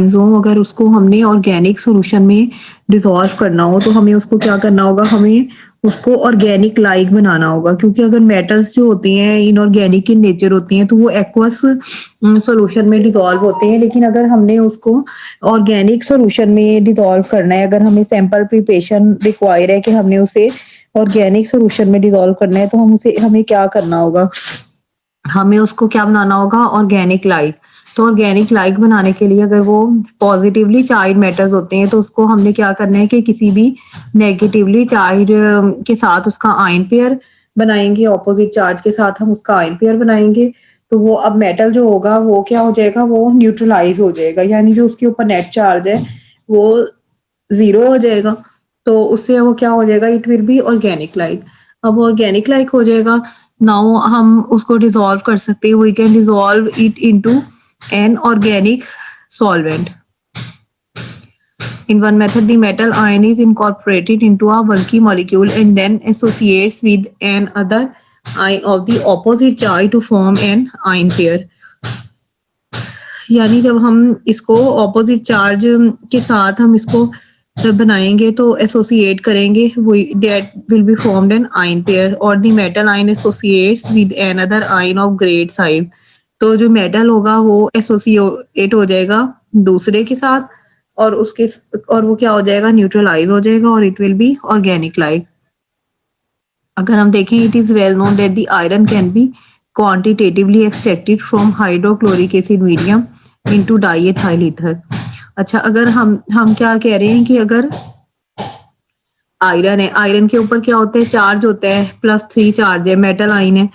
अगर उसको हमने ऑर्गेनिक सॉल्यूशन में डिसॉल्व करना हो तो हमें उसको क्या करना होगा, हमें उसको ऑर्गेनिक लाइक बनाना होगा, क्योंकि अगर मेटल्स जो होती हैं इनऑर्गेनिक इन नेचर होती हैं तो वो एक्वस सॉल्यूशन में डिसॉल्व होते हैं। लेकिन अगर हमने उसको ऑर्गेनिक सॉल्यूशन में डिसॉल्व करना है, अगर हमें सैंपल प्रिपरेशन रिक्वायर है कि हमने उसे ऑर्गेनिक सॉल्यूशन में डिसॉल्व करना है, तो हमें क्या करना होगा, हमें उसको क्या बनाना होगा, ऑर्गेनिक लाइक। तो ऑर्गेनिक लाइक बनाने के लिए अगर वो पॉजिटिवली चार्ज मेटल्स होते हैं तो उसको हमने क्या करना है कि किसी भी नेगेटिवली चार्ज के साथ उसका आयन पेयर बनाएंगे, ऑपोजिट चार्ज के साथ हम उसका आयन पेयर बनाएंगे। तो वो अब मेटल जो होगा वो क्या हो जाएगा, वो न्यूट्रलाइज हो जाएगा, यानी जो उसके ऊपर नेट चार्ज है वो जीरो हो जाएगा। तो उससे वो क्या हो जाएगा, it will be organic like. अब ऑर्गेनिक लाइक हो जाएगा, नाउ हम उसको डिसॉल्व कर सकते हैं, we can dissolve it into an organic solvent. In one method, the metal ion is incorporated into a bulky molecule and then associates with another ion of the opposite charge to form an ion pair. यानी जब हम इसको opposite charge के साथ हम इसको बनाएंगे तो एसोसिएट करेंगे, that will be formed an ion pair, और the metal ion associates with another ion of great size. तो जो मेटल होगा वो एसोसिएट हो जाएगा दूसरे के साथ और वो क्या हो जाएगा, न्यूट्रलाइज हो जाएगा और it will be organic like. अगर हम देखें, it is well known that the iron can be quantitatively extracted from hydrochloric acid medium into diethyl ether. अच्छा, अगर हम क्या कह रहे हैं कि अगर आयरन है, आयरन के ऊपर क्या होता है, चार्ज होता है, +3 चार्ज है, मेटल आयन है।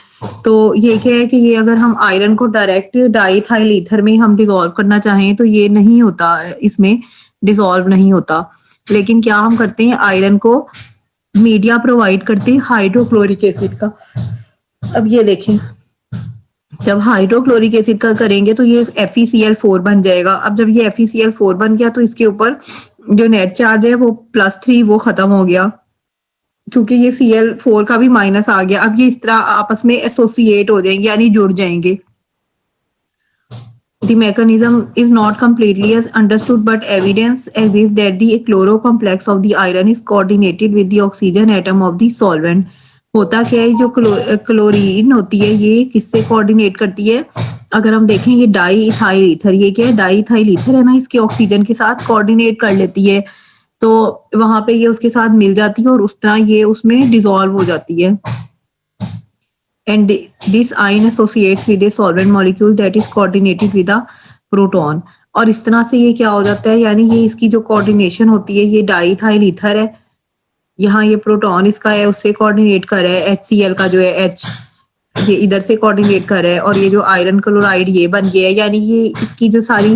तो ये क्या है कि ये अगर हम आयरन को डायरेक्ट डाइथाइल ईथर में हम डिसॉल्व करना चाहें तो ये नहीं होता, इसमें डिसॉल्व नहीं होता। लेकिन क्या हम करते हैं, आयरन को मीडिया प्रोवाइड करते हैं हाइड्रोक्लोरिक एसिड का। अब ये देखें, जब हाइड्रोक्लोरिक एसिड का करेंगे तो ये FeCl4 बन जाएगा। अब जब ये FeCl4 बन गया तो इसके ऊपर जो नेट चार्ज है वो +3 वो खत्म हो गया, क्योंकि ये Cl4 का भी माइनस आ गया। अब ये इस तरह आपस में एसोसिएट हो जाएंगे, यानी जुड़ जाएंगे। The mechanism is not completely as understood, but evidence exists that the chloro complex of the iron is coordinated with the oxygen atom of the solvent. होता क्या है, जो क्लोरीन होती है ये किससे कोऑर्डिनेट करती है, अगर हम देखें ये डाई इथाइल ईथर, ये क्या है, डाई इथाइल ईथर है ना, इसके ऑक्सीजन के साथ कोऑर्डिनेट कर लेती है, तो वहां पे ये उसके साथ मिल जाती है और उस तरह ये उसमें डिसॉल्व हो जाती है। And this ion associates with a solvent molecule that is coordinated with a proton। और इस तरह से ये क्या हो जाता है, यानी ये इसकी जो कोऑर्डिनेशन होती है, ये डाइथाइल ईथर है, यहाँ ये प्रोटॉन इसका है, उससे कोऑर्डिनेट कर रहा है, HCl का जो है H ये इधर से कोऑर्डिनेट कर रहा है, और ये जो आयरन क्लोराइड ये बन गया है, यानी ये इसकी जो सारी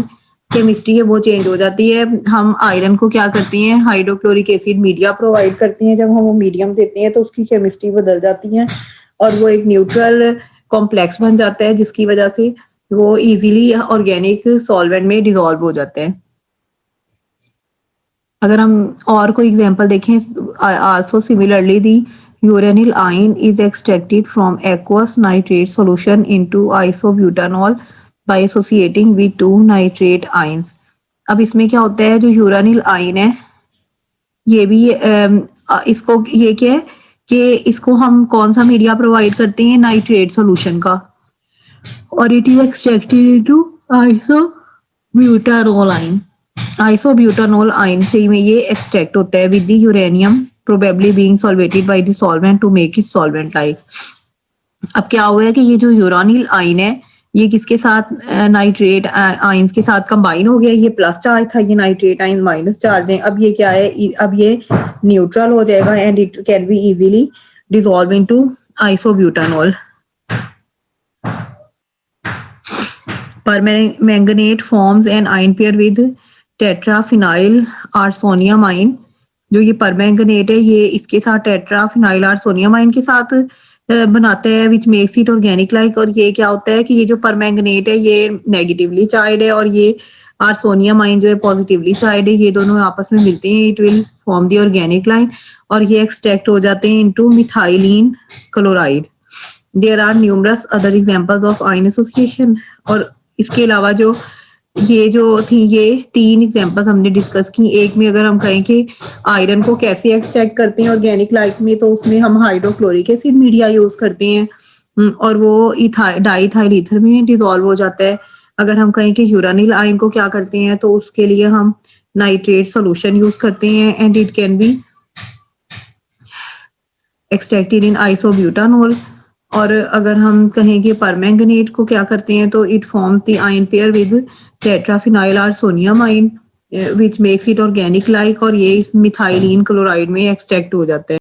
केमिस्ट्री है वो चेंज हो जाती है। हम आयरन को क्या करते हैं, हाइड्रोक्लोरिक एसिड मीडिया प्रोवाइड करते हैं, जब हम वो मीडियम देते हैं तो उसकी केमिस्ट्री बदल जाती है और वो एक न्यूट्रल कॉम्प्लेक्स बन जाता है, जिसकी वजह से वो इजीली ऑर्गेनिक सॉल्वेंट में डिसॉल्व हो जाते हैं। अगर हम और कोई एग्जांपल देखें, also similarly the uranyl ion is extracted from aqueous nitrate solution into isobutanol by associating with 2 nitrate ions. अब इसमें क्या होता है, जो यूरेनिल आयन है ये भी इसको ये क्या है कि इसको हम कौन सा मीडिया प्रोवाइड करते हैं, नाइट्रेट सॉल्यूशन का, और it is extracted into isobutanol ion. Isobutanol ion से में ये एक्सट्रैक्ट होता है with the uranium probably being solvated by the solvent to make it solvent like. अब क्या हुआ है कि ये जो यूरानिल आयन है ये किसके साथ, नाइट्रेट आयंस के साथ कंबाइन हो गया, ये प्लस चार्ज था, ये नाइट्रेट आयन माइनस चार्ज है। अब ये क्या है, अब ये न्यूट्रल हो जाएगा and it can be easily dissolve into isobutanol. Permanganate forms an ion pair with tetraphenyl arsonium ion. जो ये परमैंगनेट है ये इसके साथ टेट्राफिनाइल आर्सोनियम आयन के साथ बनाते हैं, विच मेक्स इट ऑर्गेनिक लाइक। और ये क्या होता है कि ये जो परमैंगनेट है ये नेगेटिवली चार्ज है और ये आर्सोनियम आयन जो है पॉजिटिवली चार्ज है, ये दोनों आपस में मिलते हैं, it will form the organic line और ये एक्सट्रैक्ट हो जाते हैं into methylene chloride. There are numerous other examples of ion association. और इसके अलावा जो ये जो थी ये 3 एग्जांपल्स हमने डिस्कस की। एक में अगर हम कहें कि आयरन को कैसे एक्सट्रैक्ट करते हैं ऑर्गेनिक लाइफ में, तो उसमें हम हाइड्रोक्लोरिक एसिड मीडिया यूज करते हैं और वो डाईइथाइल ईथर में डिसॉल्व हो जाता है। अगर हम कहें कि यूरानिल आयन को क्या करते हैं, तो उसके लिए हम नाइट्रेट सॉल्यूशन यूज करते हैं and it can be extracted in isobutanol. और अगर हम कहें कि परमैंगनेट को क्या करते हैं, तो it forms the ion pair with tetraphenyl arsonium ion which makes it organic like, और ये इस मिथाइलिन क्लोराइड में एक्सट्रैक्ट हो जाता है।